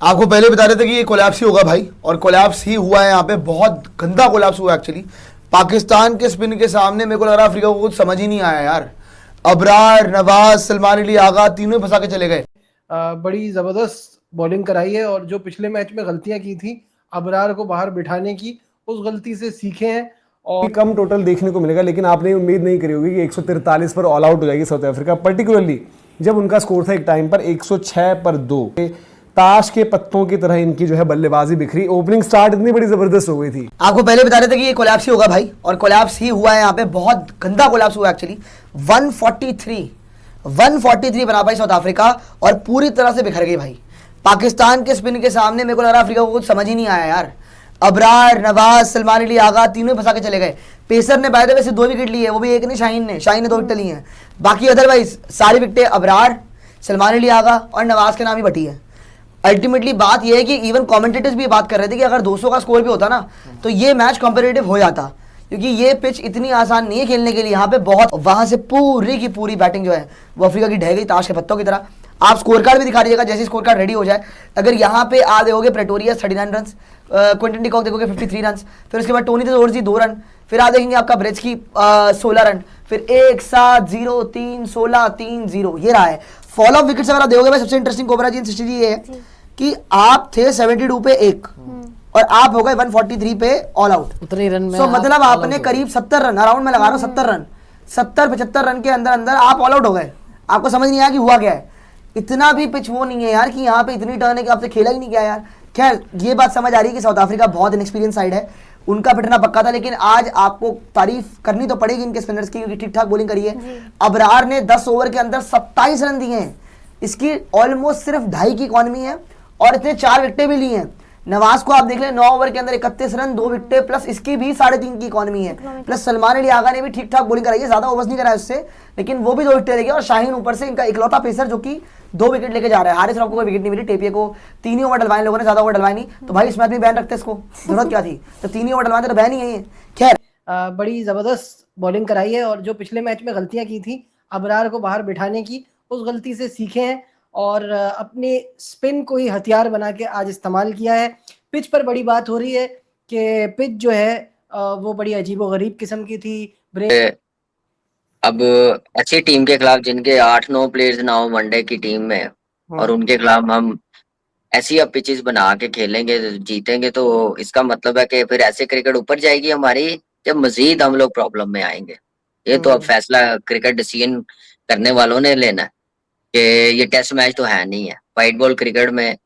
आपको पहले बता रहे थे कि ये कोलैप्स ही होगा भाई, और कोलैप्स ही हुआ है यहाँ पे, बहुत गंदा कोलैप्स हुआ एक्चुअली। पाकिस्तान के स्पिन के सामने मेरे को लग रहा है अफ्रीका को कुछ समझ ही नहीं आया यार। अबरार, नवाज, सलमान अली आगा तीनों फंसा के चले गए। बड़ी जबरदस्त बॉलिंग कराई है और जो पिछले मैच में गलतियां की थी अबरार को बाहर बिठाने की, उस गलती से सीखे हैं। और कम टोटल देखने को मिलेगा, लेकिन आपने उम्मीद नहीं करी होगी कि 143 पर ऑल आउट हो जाएगी साउथ अफ्रीका, पर्टिकुलरली जब उनका स्कोर था एक टाइम पर 106 पर 2। ताश के पत्तों की तरह इनकी जो है बल्लेबाजी बिखरी, ओपनिंग स्टार्ट इतनी बड़ी जबरदस्त हो गई थी। आपको पहले बता रहे थे कि ये कोलैप्स ही होगा भाई, और कोलैप्स ही हुआ है यहाँ पे, बहुत गंदा कोलैप्स हुआ एक्चुअली। 143 बना पाई साउथ अफ्रीका और पूरी तरह से बिखर गई भाई। पाकिस्तान के स्पिन के सामने मेरे को लग रहा है अफ्रीका को कुछ समझ ही नहीं आया यार। अबरार, नवाज, सलमान अली आगा तीनों फंसा के चले गए। पेसर ने बाय वैसे 2 विकेट लिए, वो भी एक नहीं, शाहीन ने 2 विकेट ली हैं। बाकी अदरवाइज सारी विकेटें अबरार, सलमान अली आगा और नवाज के नाम ही बटी है। अल्टीमेटली बात यह है कि इवन कमेंटेटर्स भी बात कर रहे थे कि अगर 200 का स्कोर भी होता ना तो ये मैच कॉम्पिटिटिव हो जाता, क्योंकि ये पिच इतनी आसान नहीं है खेलने के लिए। यहाँ पे बहुत, वहां से पूरी की पूरी बैटिंग जो है वो अफ्रीका की ढह गई ताश के पत्तों की तरह। आप स्कोर कार्ड भी दिखा दीजिएगा, जैसे स्कोर कार्ड रेडी हो जाए। अगर यहाँ पे आ देखोगे प्रेटोरियस 39 रन, क्विंटन डिकॉक देखोगे 53 रन, फिर उसके बाद टोनी डोरजी 2 रन, फिर आ देखेंगे आपका ब्रेट्सकी 16 रन, फिर 1 7 0 3 16 3 0 ये रहा है। फॉल ऑफ विकेट्स अगर आप देखोगे भाई, सबसे इंटरेस्टिंग कोबरा जी स्थिति ये है कि आप थे 72 पे 1 और आप हो गए 143 पे ऑल आउट। उतने रन में मतलब आपने करीब 70 रन, अराउंड में लगा रहा हूं 70 रन, 70-75 रन के अंदर अंदर आप ऑल आउट हो गए। आपको समझ नहीं आया कि हुआ क्या है। इतना भी पिच वो नहीं है यार कि यहाँ पे इतनी टर्न है कि आपसे खेला ही नहीं गया यार। खैर ये बात समझ आ रही है कि साउथ अफ्रीका बहुत इनएक्सपीरियंस साइड है, उनका पिटना पक्का था। लेकिन आज आपको तारीफ करनी तो पड़ेगी इनके स्पिनर्स की, क्योंकि ठीक ठाक बॉलिंग करी है। अबरार ने 10 ओवर के अंदर 27 रन दिए हैं, इसकी ऑलमोस्ट सिर्फ 2.5 की इकॉनमी है और इतने 4 विकेटें भी ली हैं। नवाज को आप देख लें 9 ओवर के अंदर 31 रन, 2 विकेटें, प्लस इसकी भी 3.5 की इकॉनमी है। प्लस सलमान अली आगा ने भी ठीक ठाक बॉलिंग कराई है, ज्यादा ओवर्स नहीं कराया उससे, लेकिन वो भी 2 विकेटें लेके। और शाहीन ऊपर से इनका इकलौता पेसर जो कि 2 विकेट लेके जा रहा है। हारिस रॉफ को कोई विकेट नहीं मिली, टेपिया को 3 ही ओवर डलवाए लोगों ने, ज्यादा ओवर डलवाए नहीं। तो भाई इस मैच में बैन रखते इसको, जरूरत क्या थी, तो 3 ही ओवर डलवाए तो बैन ही है ये। खैर बड़ी जबरदस्त बॉलिंग कराई है और जो पिछले मैच में गलतियां की थी अबरार को बाहर बिठाने की, उस गलती से सीखे हैं और अपने स्पिन को ही हथियार बना के आज इस्तेमाल किया है। पिच पर बड़ी बात हो रही है कि पिच जो है वो बड़ी अजीबोगरीब किस्म की थी। अब अच्छी टीम के खिलाफ जिनके 8-9 प्लेयर्स ना हो वनडे की टीम में, और उनके खिलाफ हम ऐसी अब पिचेस बना के खेलेंगे, जीतेंगे, तो इसका मतलब है कि फिर ऐसे क्रिकेट ऊपर जाएगी हमारी, जब मजीद हम लोग प्रॉब्लम में आएंगे। ये तो अब फैसला क्रिकेट डिसीजन करने वालों ने लेना है कि ये टेस्ट मैच तो है नहीं है। व्हाइट बॉल क्रिकेट में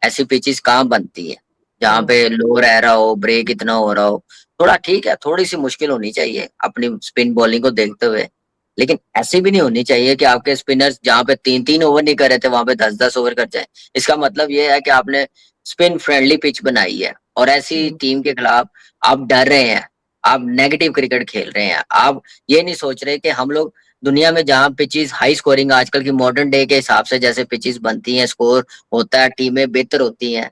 ऐसी पिचेस कहाँ बनती है जहाँ पे लो रह रहा हो, ब्रेक इतना हो रहा हो। थोड़ा ठीक है, थोड़ी सी मुश्किल होनी चाहिए अपनी स्पिन बॉलिंग को देखते हुए, लेकिन ऐसी भी नहीं होनी चाहिए कि आपके स्पिनर्स जहाँ पे 3-3 ओवर नहीं कर रहे थे वहां पे 10-10 ओवर कर जाए। इसका मतलब ये है कि आपने स्पिन फ्रेंडली पिच बनाई है और ऐसी टीम के खिलाफ आप डर रहे हैं, आप नेगेटिव क्रिकेट खेल रहे हैं। आप ये नहीं सोच रहे कि हम लोग दुनिया में जहाँ पिचेस हाई स्कोरिंग आजकल की मॉडर्न डे के हिसाब से जैसे पिचेस बनती हैं, स्कोर होता है, टीमें बेहतर होती हैं,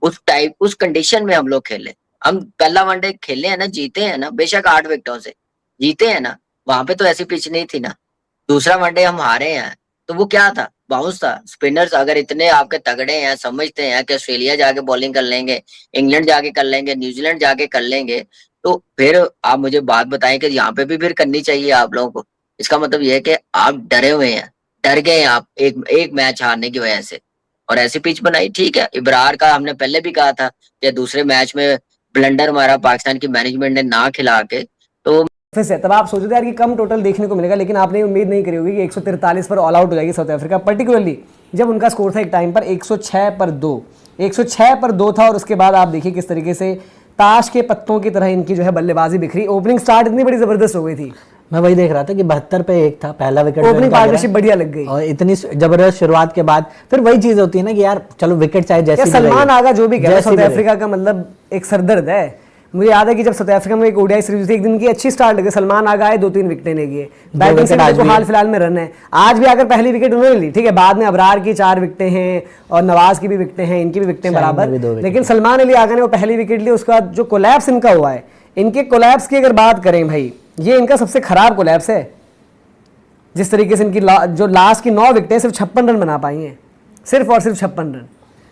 उस कंडीशन में हम लोग खेले। हम पहला वनडे खेले हैं ना, जीते हैं ना, बेशक 8 विकेटों से जीते हैं ना, वहां पे तो ऐसी पिच नहीं थी ना। दूसरा वनडे हम हारे हैं तो वो क्या था, बाउंस था। स्पिनर्स अगर इतने आपके तगड़े हैं, समझते हैं कि ऑस्ट्रेलिया जाके बॉलिंग कर लेंगे, इंग्लैंड जाके कर लेंगे, न्यूजीलैंड जाके कर लेंगे, तो फिर आप मुझे बात बताएं कि यहाँ पे भी फिर करनी चाहिए आप लोगों को। इसका मतलब ये है कि आप डरे हुए हैं, डर गए आप एक मैच हारने की वजह से, और ऐसी पिच बनाई। ठीक है, इब्रार का हमने पहले भी कहा था कि दूसरे मैच में ब्लंडर हमारा पाकिस्तान की मैनेजमेंट ने ना खिला के, तो फिर से तब आप सोच रहे थे यार कि कम टोटल देखने को मिलेगा, लेकिन आपने उम्मीद नहीं करी होगी कि 143 पर ऑल आउट हो जाएगी साउथ अफ्रीका, पर्टिकुलरली जब उनका स्कोर था एक टाइम पर 106 पर 2। 106 पर 2 था और उसके बाद आप देखिए किस तरीके से ताश के पत्तों की तरह इनकी जो है बल्लेबाजी बिखरी। ओपनिंग स्टार्ट इतनी बड़ी जबरदस्त हो गई थी, मैं वही देख रहा था कि 72 पे 1 था पहला विकेट, ओपनिंग पार्टनरशिप बढ़िया लग गई और इतनी जबरदस्त शुरुआत के बाद फिर वही चीज होती है ना कि यार चलो विकेट चाहे जैसी सलमान आगा जो भी कह रहा है, साउथ अफ्रीका का मतलब एक सरदर्द है। मुझे याद है कि जब साउथ अफ्रीका में एक ओडीआई सीरीज थी, एक दिन की अच्छी स्टार्ट लगे, सलमान आगा आए, 2-3 विकेटें ले गए, बैटिंग से तो हाल फिलहाल में रन है। आज भी आकर पहली विकेट उन्होंने ली, ठीक है, बाद में अबरार की 4 विकेटें हैं और नवाज की भी विकेटें हैं, इनकी भी विकेटें बराबर, लेकिन सलमान अली आगा ने वो पहली विकेट ली। उसके बाद जो कोलैप्स इनका हुआ है, इनके कोलैप्स की अगर बात करें भाई, ये इनका सबसे खराब कोलैप्स है। जिस तरीके से इनकी जो लास्ट की 9 विकेटें सिर्फ 56 रन बना पाई हैं, सिर्फ और सिर्फ 56 रन।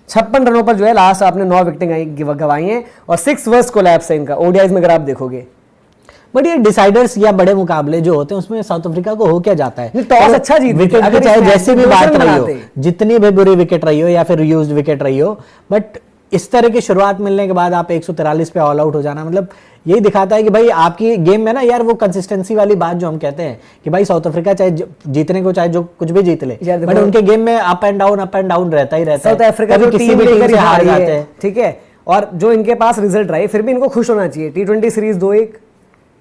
56 रनों पर जो है लास्ट आपने 9 विकेटें गंवाई हैं और 6 वर्स्ट कोलैप्स है इनका ओडीआईज में अगर आप देखोगे। बट ये डिसाइडर्स या बड़े मुकाबले जो होते हैं उसमें साउथ अफ्रीका को हो क्या जाता है, टॉस अच्छा जीत विकेट अगर चाहे इस जैसी मैच भी में बात दो रन रही हो, बनाते। जितनी भी बुरी विकेट रही हो या फिर यूज्ड विकेट रही हो, बट इस तरह की शुरुआत मिलने के बाद आप 143 पे ऑल आउट हो जाना, मतलब यही दिखाता है कि भाई आपकी गेम में ना यार वो कंसिस्टेंसी वाली बात जो हम कहते हैं कि भाई साउथ अफ्रीका चाहे जीतने को चाहे जो कुछ भी जीत ले, यार देखो, बट उनके गेम में अप एंड डाउन रहता ही रहता है। साउथ अफ्रीका कभी जो किसी टीम भी टीम लेकर से हार हारी जाते है, हैं। ठीक है, और जो इनके पास रिजल्ट रहे फिर भी इनको खुश होना चाहिए। T20 सीरीज 2-1,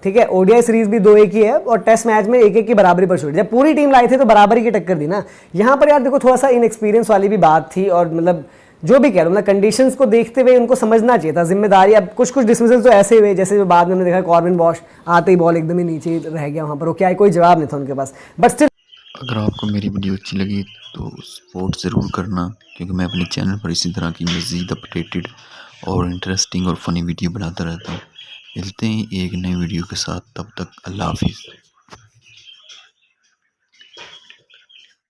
ठीक है, ओडीआई सीरीज भी 2-1 ही है और टेस्ट मैच में 1-1 की बराबरी पर छोड़ी। जब पूरी टीम लाई थी तो बराबरी की टक्कर दी ना। यहाँ पर यार देखो थोड़ा सा इनएक्सपीरियंस वाली भी बात थी और मतलब जो भी कह रहा हूँ, मतलब कंडीशंस को देखते हुए उनको समझना चाहिए था जिम्मेदारी। अब कुछ डिसमिसल तो ऐसे हुए जैसे जो बाद में हमने देखा कॉर्बिन बॉश आते ही बॉल एकदम ही नीचे रह गया वहाँ पर, वो क्या है कोई जवाब नहीं था उनके पास, बट स्टिल। अगर आपको मेरी वीडियो अच्छी लगी तो सपोर्ट ज़रूर करना, क्योंकि मैं अपने चैनल पर इसी तरह की मज़ीद अपडेटेड और इंटरेस्टिंग और फ़नी वीडियो बनाता रहता हूँ। मिलते हैं एक नई वीडियो के साथ, तब तक अल्लाह हाफिज़।